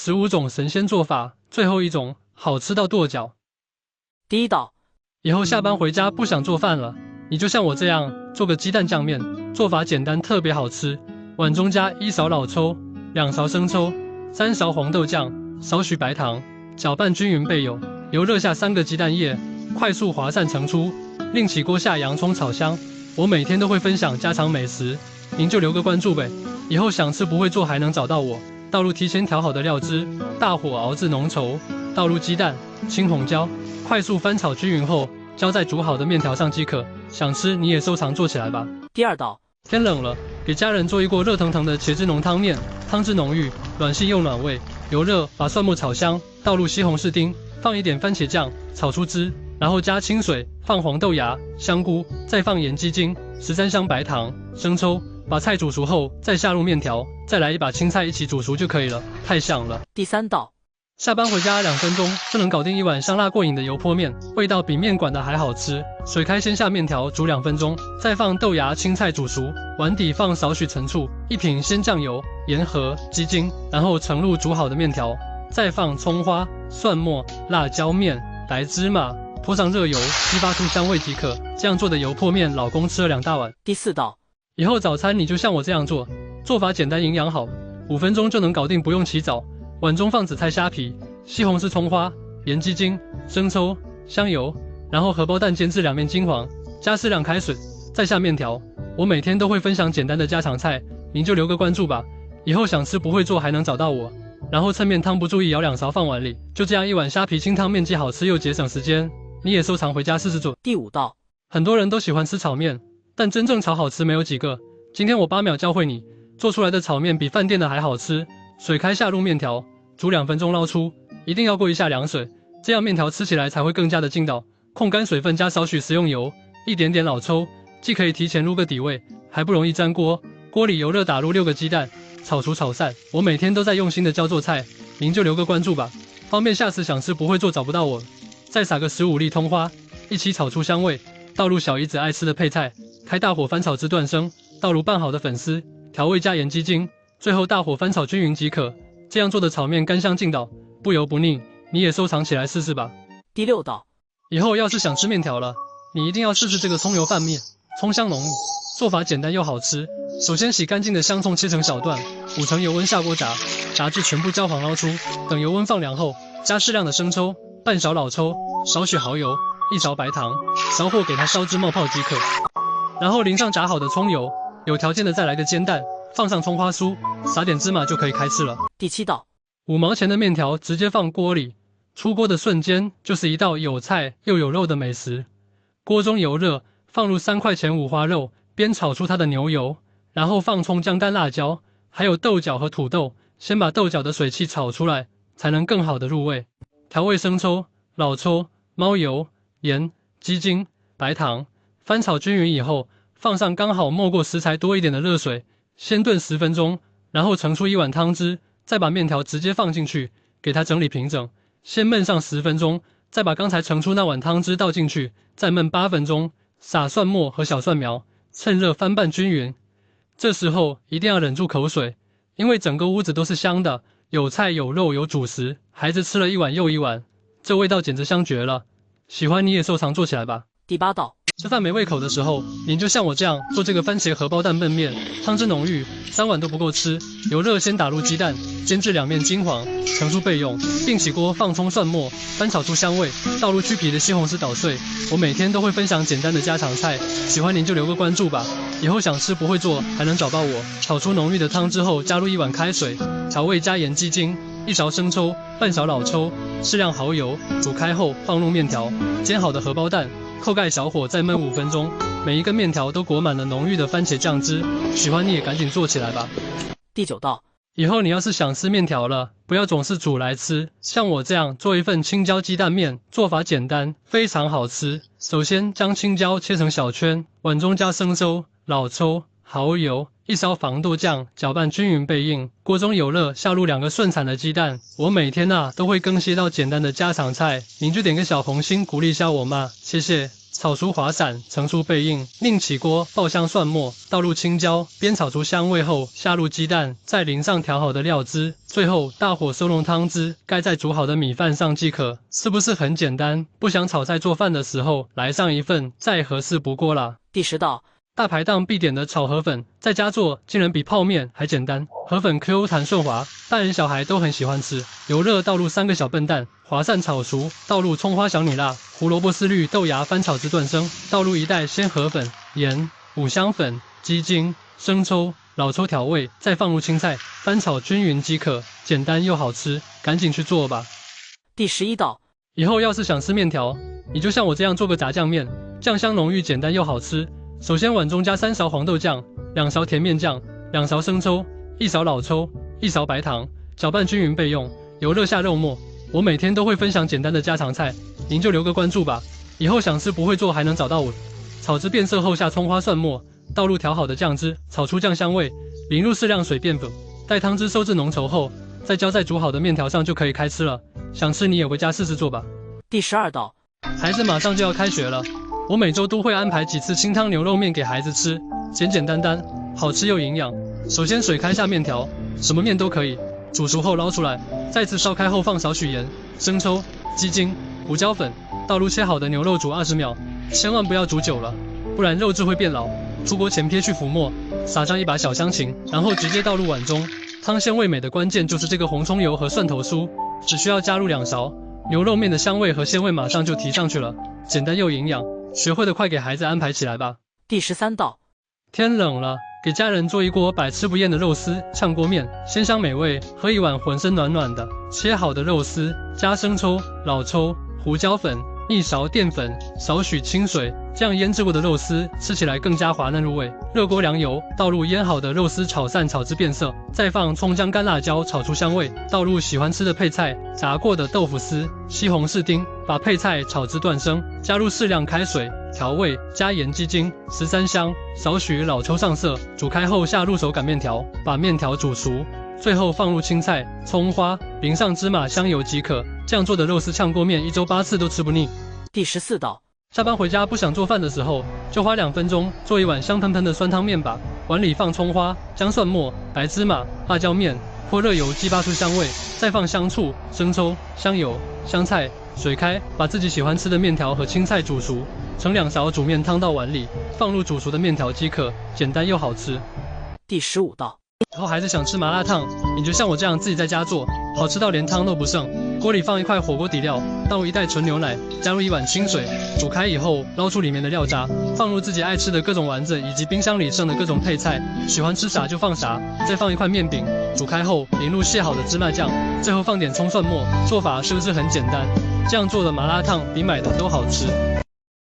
15种神仙做法，最后一种好吃到跺脚。第一道，以后下班回家不想做饭了，你就像我这样做个鸡蛋酱面，做法简单，特别好吃。碗中加1勺老抽，2勺生抽，3勺黄豆酱，少许白糖，搅拌均匀备用。油热下3个鸡蛋液，快速滑散盛出，另起锅下洋葱炒香。我每天都会分享家常美食，您就留个关注呗。以后想吃不会做还能找到我。倒入提前调好的料汁，大火熬至浓稠，倒入鸡蛋、青红椒，快速翻炒均匀后，浇在煮好的面条上即可。想吃你也收藏做起来吧。第二道，天冷了，给家人做一锅热腾腾的茄汁浓汤面，汤汁浓郁，软细又暖胃。油热，把蒜末炒香，倒入西红柿丁，放一点番茄酱，炒出汁，然后加清水，放黄豆芽、香菇，再放盐、鸡精、13香白糖、生抽。把菜煮熟后，再下入面条，再来一把青菜一起煮熟就可以了，太香了。第三道，下班回家2分钟就能搞定一碗香辣过瘾的油泼面，味道比面馆的还好吃。水开先下面条煮2分钟，再放豆芽、青菜煮熟，碗底放少许陈醋，一品鲜酱油、盐和鸡精，然后盛入煮好的面条，再放葱花、蒜末、辣椒面、白芝麻，泼上热油，激发出香味即可。这样做的油泼面，老公吃了2大碗。第四道，以后早餐你就像我这样做，做法简单营养好，5分钟就能搞定，不用起早。碗中放紫菜虾皮、西红柿葱花、盐鸡精、生抽、香油，然后荷包蛋煎至两面金黄，加适量开水，再下面条。我每天都会分享简单的家常菜，您就留个关注吧。以后想吃不会做还能找到我。然后趁面汤不注意舀2勺放碗里，就这样一碗虾皮清汤面既好吃又节省时间，你也收藏回家试试做。第五道，很多人都喜欢吃炒面，但真正炒好吃没有几个。今天我8秒教会你，做出来的炒面比饭店的还好吃。水开下入面条，煮2分钟捞出，一定要过一下凉水，这样面条吃起来才会更加的劲道。控干水分，加少许食用油，一点点老抽，既可以提前入个底味，还不容易粘锅。锅里油热，打入6个鸡蛋，炒熟炒散。我每天都在用心的教做菜，您就留个关注吧，方便下次想吃不会做找不到我。再撒个15粒通花，一起炒出香味，倒入小姨子爱吃的配菜，开大火翻炒至断生，倒入拌好的粉丝，调味加盐鸡精，最后大火翻炒均匀即可。这样做的炒面甘香劲道，不油不腻，你也收藏起来试试吧。第六道，以后要是想吃面条了，你一定要试试这个葱油拌面，葱香浓郁，做法简单又好吃。首先洗干净的香葱切成小段，5成油温下锅炸，炸至全部焦黄捞出。等油温放凉后，加适量的生抽、半勺老抽、少许蚝油、1勺白糖，小火给它烧至冒泡即可。然后淋上炸好的葱油，有条件的再来个煎蛋，放上葱花酥，撒点芝麻就可以开吃了。第七道，5毛钱的面条直接放锅里，出锅的瞬间就是一道有菜又有肉的美食。锅中油热，放入3块钱五花肉，煸炒出它的牛油，然后放葱姜蛋辣椒，还有豆角和土豆，先把豆角的水汽炒出来，才能更好的入味。调味生抽、老抽、猫油、盐、鸡精、白糖，翻炒均匀以后，放上刚好没过食材多一点的热水，先炖10分钟，然后盛出1碗汤汁，再把面条直接放进去，给它整理平整，先焖上10分钟，再把刚才盛出那碗汤汁倒进去，再焖8分钟，撒蒜末和小蒜苗，趁热翻拌均匀。这时候一定要忍住口水，因为整个屋子都是香的，有菜有肉有主食，孩子吃了一碗又一碗，这味道简直香绝了。喜欢你也收藏做起来吧。第八道，吃饭没胃口的时候，您就像我这样做这个番茄荷包蛋焖面，汤汁浓郁，3碗都不够吃。油热先打入鸡蛋，煎至两面金黄，盛出备用。另起锅放葱蒜末，翻炒出香味，倒入去皮的西红柿捣碎。我每天都会分享简单的家常菜，喜欢您就留个关注吧。以后想吃不会做还能找到我。炒出浓郁的汤之后，加入1碗开水，调味加盐鸡精，1勺生抽，半勺老抽，适量蚝油，煮开后放入面条，煎好的荷包蛋。扣盖小火再焖5分钟，每一根面条都裹满了浓郁的番茄酱汁，喜欢你也赶紧做起来吧。第九道，以后你要是想吃面条了，不要总是煮来吃，像我这样做一份青椒鸡蛋面，做法简单，非常好吃。首先将青椒切成小圈，碗中加生抽、老抽、蚝油，1勺黄豆酱，搅拌均匀备用。锅中油热，下入2个顺产的鸡蛋。我每天都会更新到简单的家常菜，您就点个小红心鼓励一下我嘛，谢谢。炒出滑散，盛出背硬，另起锅爆香蒜末，倒入青椒，煸炒出香味后，下入鸡蛋，再淋上调好的料汁，最后大火收浓汤汁，盖在煮好的米饭上即可。是不是很简单？不想炒菜做饭的时候，来上一份，再合适不过啦。第10道，大排档必点的炒河粉，在家做竟然比泡面还简单。河粉 Q 弹顺滑，大人小孩都很喜欢吃。油热倒入3个小笨蛋，滑散炒熟，倒入葱花小米辣、胡萝卜丝绿豆芽翻炒至断生，倒入1袋鲜河粉、盐、五香粉、鸡精、生抽、老抽调味，再放入青菜，翻炒均匀即可，简单又好吃，赶紧去做吧。第11道，以后要是想吃面条，你就像我这样做个炸酱面，酱香浓郁，简单又好吃。首先碗中加3勺黄豆酱，2勺甜面酱，2勺生抽，1勺老抽，1勺白糖，搅拌均匀备用。油热下肉末。我每天都会分享简单的家常菜，您就留个关注吧。以后想吃不会做还能找到我。炒至变色后下葱花蒜末，倒入调好的酱汁，炒出酱香味，淋入适量水淀粉，待汤汁收至浓稠后，再浇在煮好的面条上就可以开吃了。想吃你也回家试试做吧。第12道，孩子马上就要开学了，我每周都会安排几次清汤牛肉面给孩子吃，简简单单，好吃又营养。首先水开下面条，什么面都可以，煮熟后捞出来，再次烧开后放少许盐、生抽、鸡精、胡椒粉，倒入切好的牛肉煮20秒，千万不要煮久了，不然肉质会变老。出锅前撇去浮沫，撒上1把小香芹，然后直接倒入碗中。汤鲜味美的关键就是这个红葱油和蒜头酥，只需要加入2勺，牛肉面的香味和鲜味马上就提上去了，简单又营养。学会的快给孩子安排起来吧。第13道，天冷了，给家人做一锅百吃不厌的肉丝炝锅面，鲜香美味，喝一碗浑身暖暖的。切好的肉丝，加生抽、老抽、胡椒粉，1勺淀粉，少许清水，这样腌制过的肉丝吃起来更加滑嫩入味。热锅凉油，倒入腌好的肉丝炒散，炒至变色，再放葱姜干辣椒炒出香味，倒入喜欢吃的配菜，炸过的豆腐丝、西红柿丁，把配菜炒至断生，加入适量开水调味，加盐鸡精、13香，少许老抽上色，煮开后下入手擀面条，把面条煮熟，最后放入青菜、葱花，淋上芝麻香油即可。这样做的肉丝炝锅面1周8次都吃不腻。第14道，下班回家不想做饭的时候，就花2分钟做一碗香喷喷的酸汤面吧。碗里放葱花、姜蒜末、白芝麻、辣椒面，泼热油激发出香味，再放香醋、生抽、香油、香菜，水开，把自己喜欢吃的面条和青菜煮熟，盛2勺煮面汤到碗里，放入煮熟的面条即可，简单又好吃。第15道，以后孩子想吃麻辣烫，你就像我这样自己在家做，好吃到连汤都不剩。锅里放1块火锅底料，倒入1袋纯牛奶，加入1碗清水，煮开以后捞出里面的料渣，放入自己爱吃的各种丸子以及冰箱里剩的各种配菜，喜欢吃啥就放啥，再放1块面饼，煮开后淋入卸好的芝麻酱，最后放点葱蒜末。做法是不是很简单？这样做的麻辣烫比买的都好吃。